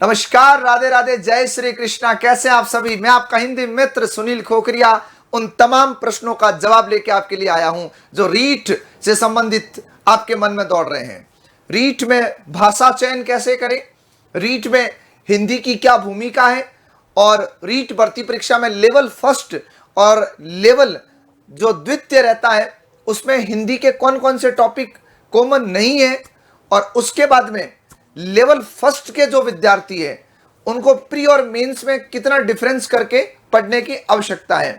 नमस्कार, राधे राधे, जय श्री कृष्णा। कैसे हैं आप सभी? मैं आपका हिंदी मित्र सुनील खोखरिया उन तमाम प्रश्नों का जवाब लेके आपके लिए आया हूं जो रीट से संबंधित आपके मन में दौड़ रहे हैं। रीट में भाषा चयन कैसे करें, रीट में हिंदी की क्या भूमिका है, और रीट भर्ती परीक्षा में लेवल फर्स्ट और लेवल जो द्वितीय रहता है उसमें हिंदी के कौन कौन से टॉपिक कॉमन नहीं है, और उसके बाद में लेवल फर्स्ट के जो विद्यार्थी है उनको प्री और मेंस में कितना डिफरेंस करके पढ़ने की आवश्यकता है।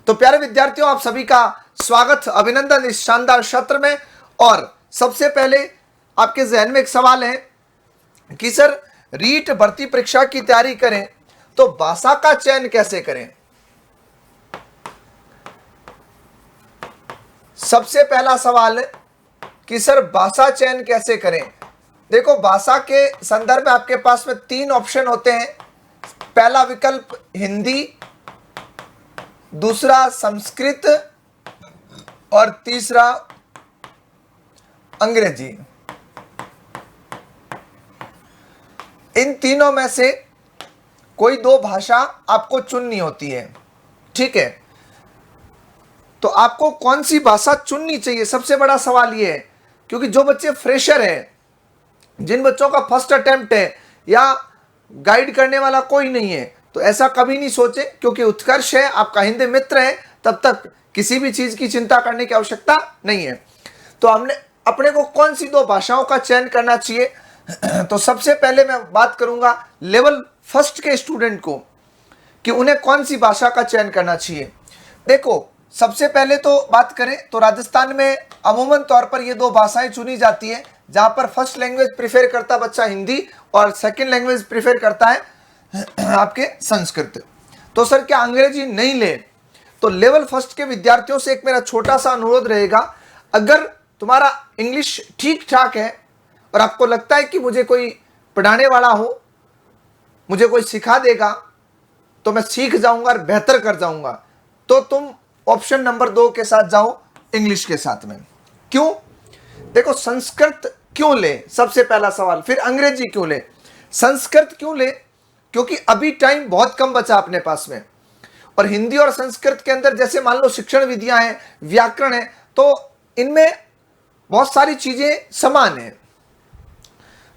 तो प्यारे विद्यार्थियों, आप सभी का स्वागत, अभिनंदन इस शानदार सत्र में। और सबसे पहले आपके जहन में एक सवाल है कि सर रीट भर्ती परीक्षा की तैयारी करें तो भाषा का चयन कैसे करें। सबसे पहला सवाल है कि सर भाषा चयन कैसे करें। देखो, भाषा के संदर्भ में आपके पास में 3 ऑप्शन होते हैं। पहला विकल्प हिंदी, दूसरा संस्कृत और तीसरा अंग्रेजी। इन तीनों में से कोई 2 भाषा आपको चुननी होती है, ठीक है। तो आपको कौन सी भाषा चुननी चाहिए, सबसे बड़ा सवाल यह है। क्योंकि जो बच्चे फ्रेशर हैं, जिन बच्चों का फर्स्ट अटेम्प्ट है या गाइड करने वाला कोई नहीं है, तो ऐसा कभी नहीं सोचे, क्योंकि उत्कर्ष है, आपका हिंदी मित्र है, तब तक किसी भी चीज की चिंता करने की आवश्यकता नहीं है। तो हमने अपने को कौन सी 2 भाषाओं का चयन करना चाहिए। तो सबसे पहले मैं बात करूंगा लेवल फर्स्ट के स्टूडेंट को कि उन्हें कौन सी भाषा का चयन करना चाहिए। देखो, सबसे पहले तो बात करें तो राजस्थान में अमूमन तौर पर ये 2 भाषाएं चुनी जाती है, जहां पर फर्स्ट लैंग्वेज प्रिफेर करता बच्चा हिंदी और सेकंड लैंग्वेज प्रिफेर करता है आपके संस्कृत। तो सर क्या अंग्रेजी नहीं ले? तो लेवल फर्स्ट के विद्यार्थियों से एक मेरा छोटा सा अनुरोध रहेगा, अगर तुम्हारा इंग्लिश ठीक ठाक है और आपको लगता है कि मुझे कोई पढ़ाने वाला हो, मुझे कोई सिखा देगा तो मैं सीख जाऊंगा और बेहतर कर जाऊंगा, तो तुम ऑप्शन नंबर 2 के साथ जाओ, इंग्लिश के साथ में। क्यों? देखो, संस्कृत क्यों ले, सबसे पहला सवाल। फिर अंग्रेजी क्यों ले, संस्कृत क्यों ले? क्योंकि अभी टाइम बहुत कम बचा अपने पास में, और हिंदी और संस्कृत के अंदर जैसे मान लो शिक्षण विधियां हैं, व्याकरण है, तो इनमें बहुत सारी चीजें समान है।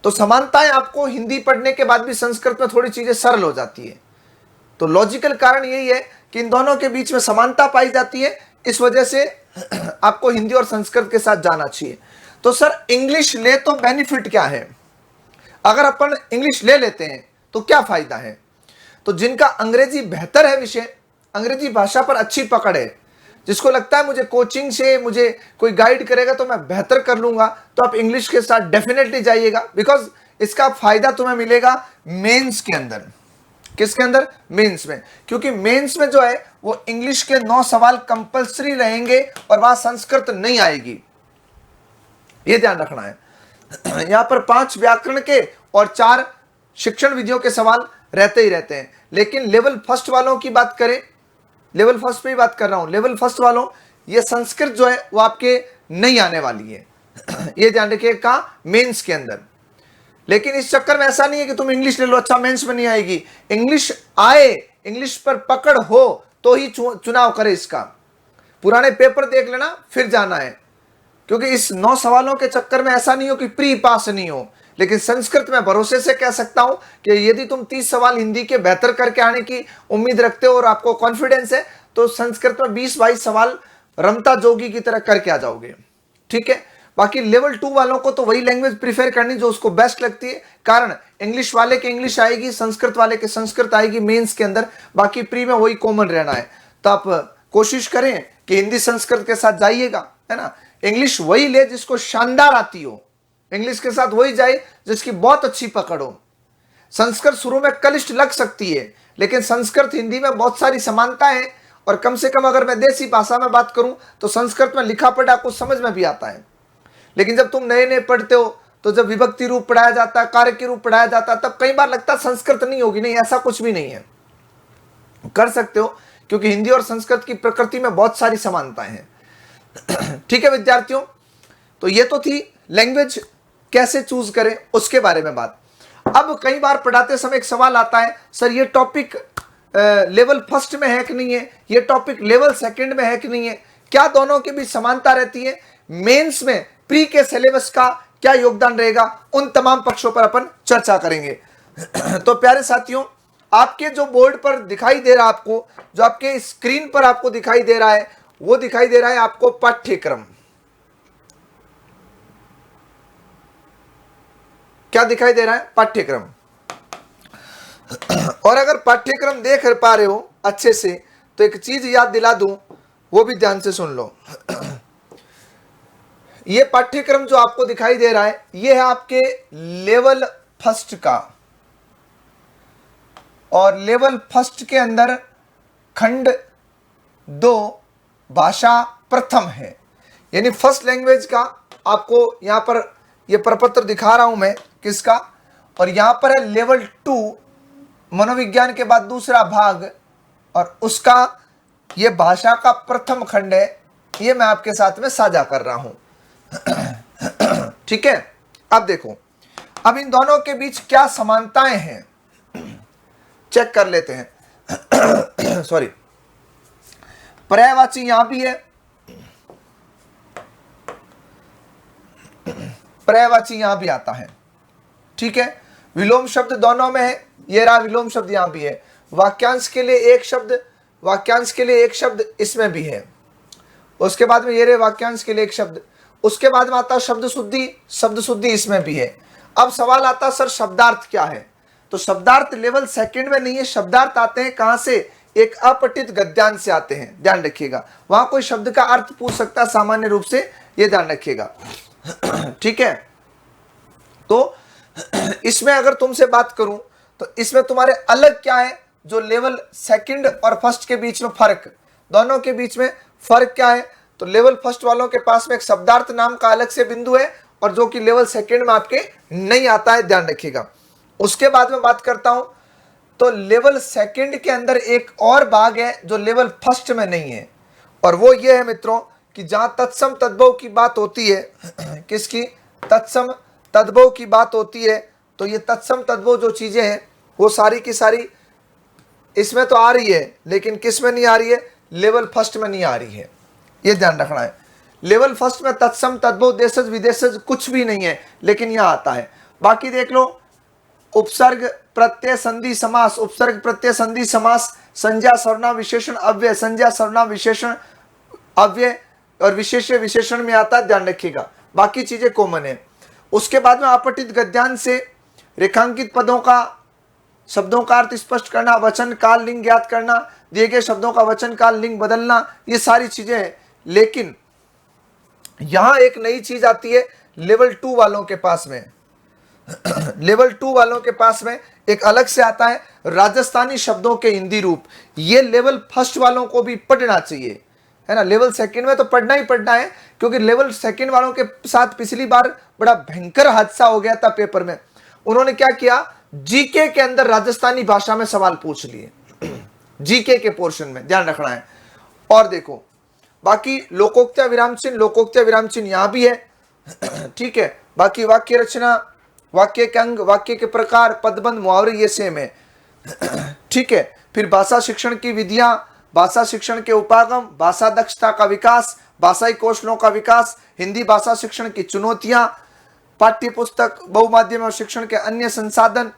तो समानताएं आपको हिंदी पढ़ने के बाद भी संस्कृत में थोड़ी चीजें सरल हो जाती है। तो लॉजिकल कारण यही है कि इन दोनों के बीच में समानता पाई जाती है, इस वजह से आपको हिंदी और संस्कृत के साथ जाना चाहिए। तो सर इंग्लिश ले तो बेनिफिट क्या है? अगर अपन इंग्लिश ले लेते हैं तो क्या फायदा है? तो जिनका अंग्रेजी बेहतर है विषय, अंग्रेजी भाषा पर अच्छी पकड़ है, जिसको लगता है मुझे कोचिंग से मुझे कोई गाइड करेगा तो मैं बेहतर कर लूंगा, तो आप इंग्लिश के साथ डेफिनेटली जाइएगा। बिकॉज इसका फायदा तुम्हें मिलेगा मेंस के अंदर। किसके अंदर? मेंस में। क्योंकि मेंस में जो है वो इंग्लिश के 9 सवाल कंपलसरी रहेंगे और वहां संस्कृत नहीं आएगी, ये ध्यान रखना है। यहां पर 5 व्याकरण के और 4 शिक्षण विधियों के सवाल रहते ही रहते हैं। लेकिन लेवल फर्स्ट वालों की बात करें, लेवल फर्स्ट पे ही बात कर रहा हूं, लेवल फर्स्ट वालों, ये संस्कृत जो है वो आपके नहीं आने वाली है, ये ध्यान रखिए, कहां? मेंस के अंदर। लेकिन इस चक्कर में ऐसा नहीं है कि तुम इंग्लिश ले लो, अच्छा मेंस में नहीं आएगी। इंग्लिश आए, इंग्लिश पर पकड़ हो तो ही चुनाव करे इसका। पुराने पेपर देख लेना फिर जाना है, क्योंकि इस 9 सवालों के चक्कर में ऐसा नहीं हो कि प्री पास नहीं हो। लेकिन संस्कृत में भरोसे से कह सकता हूं कि यदि तुम 30 सवाल हिंदी के बेहतर करके आने की उम्मीद रखते हो और आपको कॉन्फिडेंस है, तो संस्कृत में 20-22 सवाल रमता जोगी की तरह करके आ जाओगे, ठीक है। बाकी लेवल 2 वालों को तो वही लैंग्वेज प्रीफर करनी जो उसको बेस्ट लगती है। कारण इंग्लिश वाले के इंग्लिश आएगी, संस्कृत वाले के संस्कृत आएगी मेंस के अंदर, बाकी प्री में वही कॉमन रहना है। तो आप कोशिश करें कि हिंदी संस्कृत के साथ जाइएगा, है ना। इंग्लिश वही ले जिसको शानदार आती हो, इंग्लिश के साथ वही जाए जिसकी बहुत अच्छी पकड़ हो। संस्कृत शुरू में कलिष्ठ लग सकती है, लेकिन संस्कृत हिंदी में बहुत सारी समानता है, और कम से कम अगर मैं देसी भाषा में बात करूं तो संस्कृत में लिखा पढ़ा कुछ समझ में भी आता है। लेकिन जब तुम नए नए पढ़ते हो तो जब विभक्ति रूप पढ़ाया जाता है, कार्य के रूप पढ़ाया जाता है, तब कई बार लगता है संस्कृत नहीं होगी। नहीं, ऐसा कुछ भी नहीं है, कर सकते हो, क्योंकि हिंदी और संस्कृत की प्रकृति में बहुत सारी समानताएं हैं। ठीक है विद्यार्थियों, तो ये तो थी लैंग्वेज कैसे चूज करें उसके बारे में बात। अब कई बार पढ़ाते समय एक सवाल आता है, सर ये टॉपिक लेवल फर्स्ट में है कि नहीं है, ये टॉपिक लेवल सेकंड में है कि नहीं है, क्या दोनों के बीच समानता रहती है, मेंस में प्री के सिलेबस का क्या योगदान रहेगा, उन तमाम पक्षों पर अपन चर्चा करेंगे। तो प्यारे साथियों, आपके जो बोर्ड पर दिखाई दे रहा है, आपको जो आपके स्क्रीन पर आपको दिखाई दे रहा है, वो दिखाई दे रहा है आपको पाठ्यक्रम। क्या दिखाई दे रहा है? पाठ्यक्रम। और अगर पाठ्यक्रम देख पा रहे हो अच्छे से, तो एक चीज याद दिला दूं, वो भी ध्यान से सुन लो। ये पाठ्यक्रम जो आपको दिखाई दे रहा है, ये है आपके लेवल फर्स्ट का, और लेवल फर्स्ट के अंदर खंड 2 भाषा प्रथम है, यानी फर्स्ट लैंग्वेज का आपको यहां पर ये प्रपत्र दिखा रहा हूं मैं, किसका, और यहां पर है लेवल 2 मनोविज्ञान के बाद दूसरा भाग, और उसका ये भाषा का प्रथम खंड है, ये मैं आपके साथ में साझा कर रहा हूं। ठीक है, अब देखो, अब इन दोनों के बीच क्या समानताएं हैं चेक कर लेते हैं। सॉरी, पर्यायवाची यहां भी है, पर्यायवाची यहां भी आता है। ठीक है, विलोम शब्द दोनों में है, ये रहा विलोम शब्द यहां भी है, वाक्यांश के लिए एक शब्द, वाक्यांश के लिए एक शब्द इसमें भी है, उसके बाद में ये रहे वाक्यांश के लिए एक शब्द, उसके बाद में आता शब्द शुद्धि, शब्द शुद्धि इसमें भी है। अब सवाल आता सर शब्दार्थ क्या है, तो शब्दार्थ लेवल सेकंड में नहीं है, शब्दार्थ आते हैं कहां से, एक अपठित गद्यांश से आते हैं, ध्यान रखिएगा, वहां कोई शब्द का अर्थ पूछ सकता है सामान्य रूप से, ये ध्यान रखिएगा। ठीक है, तो इसमें अगर तुमसे बात करूं, तो इसमें तुम्हारे अलग क्या है, जो लेवल सेकंड और फर्स्ट के बीच में फर्क, दोनों के बीच में फर्क क्या है, तो लेवल फर्स्ट वालों के पास में एक शब्दार्थ नाम का अलग से बिंदु है, और जो कि लेवल सेकंड में आपके नहीं आता है, ध्यान रखिएगा। उसके बाद में बात करता हूं, तो लेवल सेकंड के अंदर एक और भाग है जो लेवल फर्स्ट में नहीं है, और वो ये है मित्रों कि जहां तत्सम तद्भव की बात होती है, किसकी, तत्सम तद्भव की बात होती है, तो ये तत्सम तद्भव जो चीजें हैं वो सारी की सारी इसमें तो आ रही है, लेकिन किस में नहीं आ रही है, लेवल फर्स्ट में नहीं आ रही है, ये ध्यान रखना है। लेवल फर्स्ट में तत्सम तद्भव देशज विदेशज कुछ भी नहीं है, लेकिन यहां आता है। बाकी देख लो, उपसर्ग प्रत्यय संधि समास, उपसर्ग प्रत्यय संधि समास, संज्ञा सर्वनाम विशेषण अव्यय, संज्ञा सर्वनाम विशेषण अव्यय और विशेष्य विशेषण में आता है, ध्यान रखिएगा, बाकी चीजें कॉमन है। उसके बाद में अपठित गद्यांश से रेखांकित पदों का, शब्दों का अर्थ स्पष्ट करना, वचन काल लिंग ज्ञात करना, दिए गए शब्दों का वचन काल लिंग बदलना, ये सारी चीजें हैं। लेकिन यहां एक नई चीज आती है लेवल 2 वालों के पास में। लेवल 2 वालों के पास में एक अलग से आता है राजस्थानी शब्दों के हिंदी रूप। ये लेवल फर्स्ट वालों को भी पढ़ना चाहिए, है ना। लेवल सेकंड में तो पढ़ना ही पढ़ना है, क्योंकि लेवल सेकंड वालों के साथ पिछली बार बड़ा भयंकर हादसा हो गया था पेपर में। उन्होंने क्या किया, जीके के अंदर राजस्थानी भाषा में सवाल पूछ लिए, जीके के पोर्शन में, ध्यान रखना है। और देखो बाकी लोकोक्त्या विराम चिन्ह, लोकोक्त्या विराम चिन्ह यहां भी है, ठीक है। बाकी वाक्य रचना, वाक्य के अंग, वाक्य के प्रकार, पदबंध, मुहावरे, ये सेम है, ठीक है। फिर भाषा शिक्षण की विधियां, भाषा शिक्षण के उपागम, भाषा दक्षता का विकास, भाषाई कौशलों का विकास, हिंदी भाषा शिक्षण की चुनौतियां, पाठ्य पुस्तक, बहुमाध्यम और शिक्षण के अन्य संसाधन,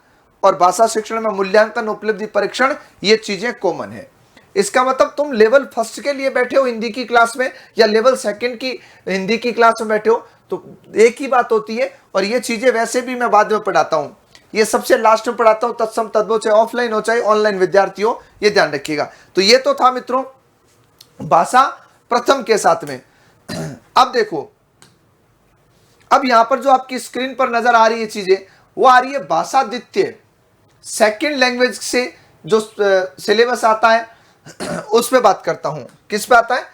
और भाषा शिक्षण में मूल्यांकन, उपलब्धि परीक्षण, ये चीजें कॉमन है। इसका मतलब तुम लेवल फर्स्ट के लिए बैठे हो हिंदी की क्लास में, या लेवल सेकंड की हिंदी की क्लास में बैठे हो, तो एक ही बात होती है। और ये चीजें वैसे भी मैं बाद में पढ़ाता हूं, ये सबसे लास्ट में पढ़ाता हूं, तत्सम तद्भव, चाहे ऑफलाइन हो चाहे ऑनलाइन विद्यार्थी हो, ये ध्यान रखिएगा। तो ये तो था मित्रों भाषा प्रथम के साथ में। अब देखो, अब यहां पर जो आपकी स्क्रीन पर नजर आ रही है चीजें, वो आ रही है भाषा द्वितीय, सेकंड लैंग्वेज से जो सिलेबस आता है उस पे बात करता हूं। किस पे आता है,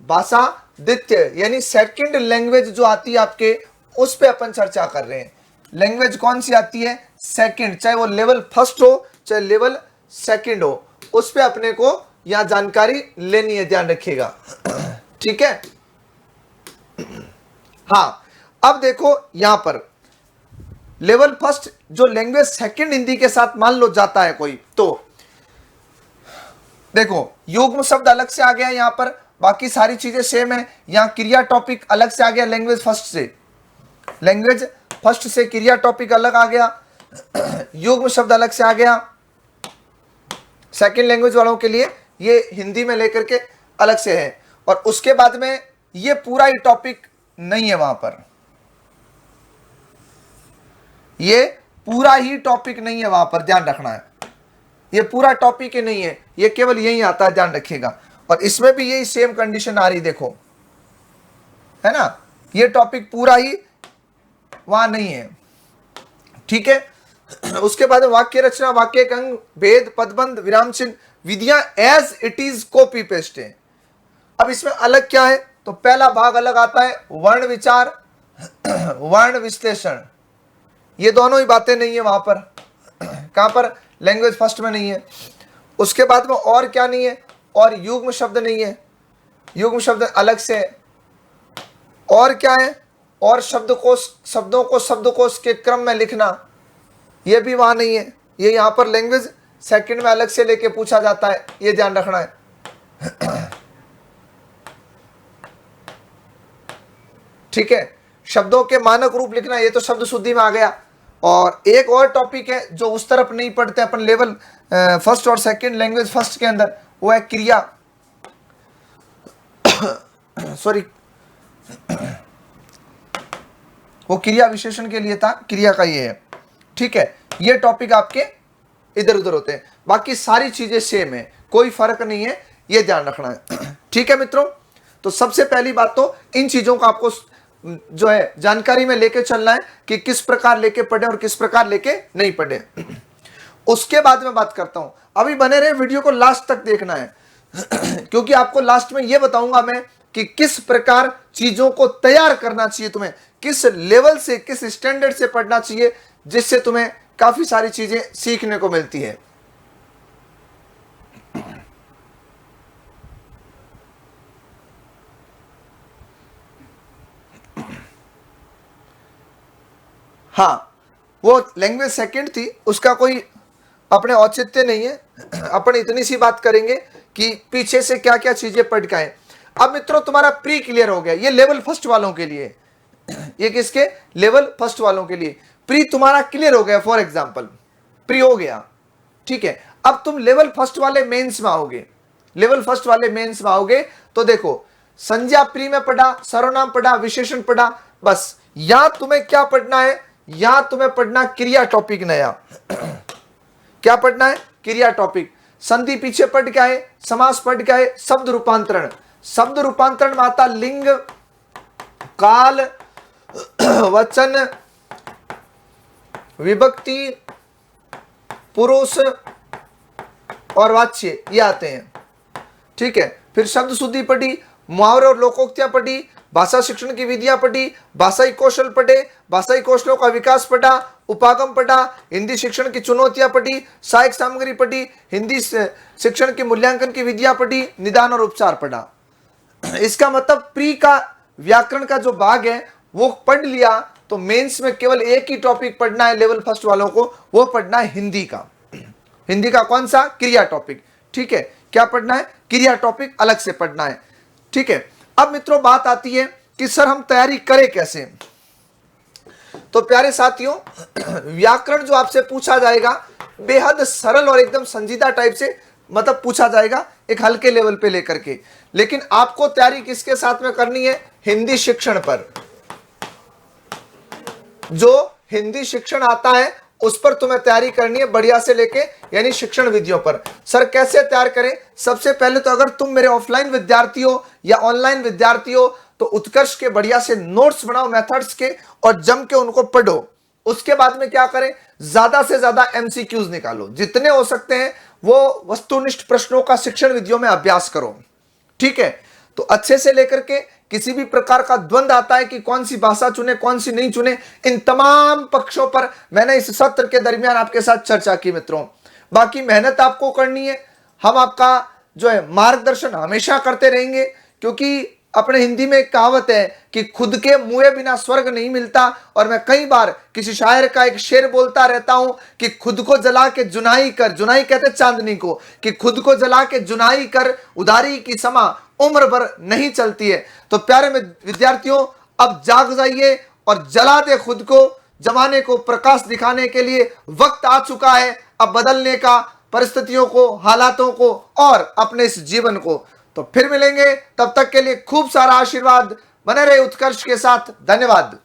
भाषा द्वितीय, यानी सेकंड लैंग्वेज जो आती है आपके, उस पे अपन चर्चा कर रहे हैं। लैंग्वेज कौन सी आती है, सेकंड, चाहे वो लेवल फर्स्ट हो चाहे लेवल सेकंड हो, उस पे अपने को यहां जानकारी लेनी है, ध्यान रखिएगा, ठीक है। हाँ, अब देखो यहां पर लेवल फर्स्ट जो लैंग्वेज सेकंड हिंदी के साथ मान लो जाता है कोई, तो देखो युग्म शब्द अलग से आ गया यहां पर, बाकी सारी चीजें सेम है। यहां क्रिया टॉपिक अलग से आ गया लैंग्वेज फर्स्ट से, लैंग्वेज फर्स्ट से क्रिया टॉपिक अलग आ गया, युग्म शब्द अलग से आ गया सेकंड लैंग्वेज वालों के लिए, ये हिंदी में लेकर के अलग से है। और उसके बाद में ये पूरा ही टॉपिक नहीं है वहां पर, ये पूरा ही टॉपिक नहीं है वहां पर, ध्यान रखना है, ये पूरा टॉपिक ही नहीं है, ये केवल यही आता है, ध्यान रखिएगा। और इसमें भी यही सेम कंडीशन आ रही, देखो है ना, ये टॉपिक पूरा ही वहां नहीं है, ठीक है। उसके बाद वाक्य रचना, वाक्य का अंग, भेद, पदबंध, विराम चिन्ह, विधियां as it is copy paste है। अब इसमें अलग क्या है, तो पहला भाग अलग आता है वर्ण विचार, वर्ण विश्लेषण, ये दोनों ही बातें नहीं है वहां पर, कहां पर, लैंग्वेज फर्स्ट में नहीं है। उसके बाद में और क्या नहीं है, और युग्म शब्द नहीं है, युग्म शब्द अलग से है। और क्या है, और शब्दकोश, शब्दों को शब्दकोश के क्रम में लिखना, ये भी वहां नहीं है, ये यहां पर लैंग्वेज सेकंड में अलग से लेके पूछा जाता है, ये ध्यान रखना है। ठीक है, शब्दों के मानक रूप लिखना, ये तो शब्द शुद्धि में आ गया। और एक और टॉपिक है जो उस तरफ नहीं पढ़ते अपन लेवल फर्स्ट और सेकंड लैंग्वेज फर्स्ट के अंदर, वो है क्रिया, सॉरी वो क्रिया विशेषण के लिए था, क्रिया का ये है, ठीक है। ये टॉपिक आपके इधर उधर होते हैं, बाकी सारी चीजें सेम है, कोई फर्क नहीं है, ये ध्यान रखना है। ठीक है मित्रों, तो सबसे पहली बात तो इन चीजों को आपको जो है जानकारी में लेके चलना है कि किस प्रकार लेके पढ़े और किस प्रकार लेके नहीं पढ़े। उसके बाद में बात करता हूं, अभी बने रहे, वीडियो को लास्ट तक देखना है क्योंकि आपको लास्ट में यह बताऊंगा मैं कि किस प्रकार चीजों को तैयार करना चाहिए, तुम्हें किस लेवल से, किस स्टैंडर्ड से पढ़ना चाहिए, जिससे तुम्हें काफी सारी चीजें सीखने को मिलती है। हाँ, वो लैंग्वेज सेकंड थी, उसका कोई अपने औचित्य नहीं है, अपन इतनी सी बात करेंगे कि पीछे से क्या क्या चीजें पढ़ के आए। अब मित्रों तुम्हारा प्री क्लियर हो गया, ये लेवल फर्स्ट वालों के लिए, ये किसके, लेवल फर्स्ट वालों के लिए प्री तुम्हारा क्लियर हो गया, फॉर एग्जांपल प्री हो गया, ठीक है। अब तुम लेवल फर्स्ट वाले मेंस में आओगे, लेवल फर्स्ट वाले मेंस में आओगे तो देखो संज्ञा प्री में पढ़ा, सर्वनाम पढ़ा, विशेषण पढ़ा, बस यहां तुम्हें क्या पढ़ना है, यहां तुम्हें पढ़ना क्रिया टॉपिक नया। क्या पढ़ना है, क्रिया टॉपिक। संधि पीछे पढ़ के आए, समास पढ़ के आए, शब्द रूपांतरण, शब्द रूपांतरण में आता लिंग, काल, वचन, विभक्ति, पुरुष और वाच्य, ये आते हैं, ठीक है। फिर शब्द शुद्धि पढ़ी, मुहावरे और लोकोक्तियां पढ़ी, भाषा शिक्षण की विधियां पढ़ी, भाषाई कौशल पढ़े, भाषाई कौशलों का विकास पढ़ा, उपागम पढ़ा, हिंदी शिक्षण की चुनौतियां पढ़ी, सहायक सामग्री पढ़ी, हिंदी शिक्षण के मूल्यांकन की विधियां पढ़ी, निदान और उपचार पढ़ा। इसका मतलब प्री का व्याकरण का जो भाग है वो पढ़ लिया, तो मेंस में केवल एक ही टॉपिक पढ़ना है लेवल फर्स्ट वालों को, वो पढ़ना है हिंदी का। हिंदी का कौन सा, क्रिया टॉपिक, ठीक है। क्या पढ़ना है, क्रिया टॉपिक अलग से पढ़ना है, ठीक है। अब मित्रों बात आती है कि सर हम तैयारी करें कैसे। तो प्यारे साथियों, व्याकरण जो आपसे पूछा जाएगा बेहद सरल और एकदम संजीदा टाइप से मतलब पूछा जाएगा, एक हल्के लेवल पे लेकर के, लेकिन आपको तैयारी किसके साथ में करनी है, हिंदी शिक्षण पर। जो हिंदी शिक्षण आता है उस पर तुम्हें तैयारी करनी है बढ़िया से लेके, यानी शिक्षण विधियों पर। सर कैसे तैयार करें, सबसे पहले तो अगर तुम मेरे ऑफलाइन विद्यार्थी हो या ऑनलाइन विद्यार्थी हो तो उत्कर्ष के बढ़िया से नोट्स बनाओ मेथड्स के और जम के उनको पढ़ो। उसके बाद में क्या करें, ज्यादा से ज्यादा एमसीक्यूज निकालो, जितने हो सकते हैं वो वस्तुनिष्ठ प्रश्नों का शिक्षण विधियों में अभ्यास करो, ठीक है। तो अच्छे से लेकर के किसी भी प्रकार का द्वंद आता है कि कौन सी भाषा चुने कौन सी नहीं चुने, इन तमाम पक्षों पर मैंने इस सत्र के दरमियान आपके साथ चर्चा की मित्रों। बाकी मेहनत आपको करनी है, हम आपका जो है मार्गदर्शन हमेशा करते रहेंगे, क्योंकि अपने हिंदी में एक कहावत है कि खुद के मुए बिना स्वर्ग नहीं मिलता, और मैं कई बार किसी शायर का एक शेर बोलता रहता हूं कि खुद को जला के जुनाई कर, जुनाई कहते चांदनी को, कि खुद को जला के जुनाई कर, उधारी की समा उम्र भर नहीं चलती है। तो प्यारे विद्यार्थियों, अब जाग जाइए और जला दे खुद को, जमाने को प्रकाश दिखाने के लिए वक्त आ चुका है अब बदलने का, परिस्थितियों को, हालातों को और अपने इस जीवन को। तो फिर मिलेंगे, तब तक के लिए खूब सारा आशीर्वाद, बने रहे उत्कर्ष के साथ। धन्यवाद।